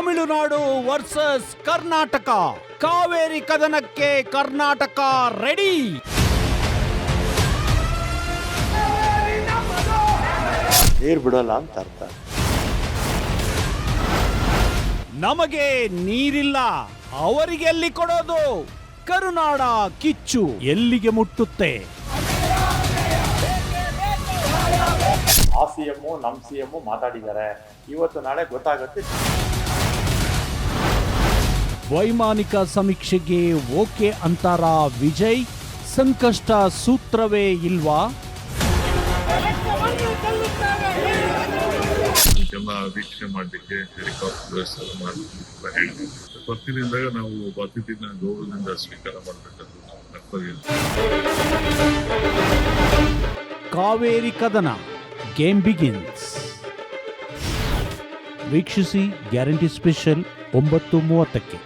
Tamil Nadu versus Karnataka. Kaveri ಕದನಕ್ಕೆ Karnataka ready. ನೀರು ಬಿಡೋಲ್ಲ ಅಂತ ಅರ್ಥ. ನಮಗೆ ನೀರಿಲ್ಲ, ಅವರಿಗೆ ಎಲ್ಲಿ ಕೊಡೋದು? ಕರುನಾಡ ಕಿಚ್ಚು ಎಲ್ಲಿಗೆ ಮುಟ್ಟುತ್ತೆ? ಆ ಸಿಎಂ ನಮ್ಮ ಸಿಎಂ ಮಾತಾಡಿದ್ದಾರೆ, ಇವತ್ತು ನಾಳೆ ಗೊತ್ತಾಗುತ್ತೆ. ವೈಮಾನಿಕ ಸಮೀಕ್ಷೆಗೆ ಓಕೆ ಅಂತಾರ ವಿಜಯ್. ಸಂಕಷ್ಟ ಸೂತ್ರವೇ ಇಲ್ವಾ? ಎಲ್ಲ ವೀಕ್ಷಣೆ ಮಾಡಲಿಕ್ಕೆ ಹೆಲಿಕಾಪ್ಟರ್ ವ್ಯವಸ್ಥೆ ಮಾಡ್ತೀವಿ. ಬರ್ತಿದ್ದಾಗ ನಾವು ಅತಿಥಿನ ಗೌರವದಿಂದ ಸ್ವೀಕಾರ ಮಾಡಬೇಕಂತ ಕರ್ತವ್ಯ. ಕಾವೇರಿ ಕದನ ಗೇಮ್ ಬಿಗಿನ್ಸ್. ವೀಕ್ಷಿಸಿ ಗ್ಯಾರಂಟಿ ಸ್ಪೆಷಲ್ 9:30ಕ್ಕೆ.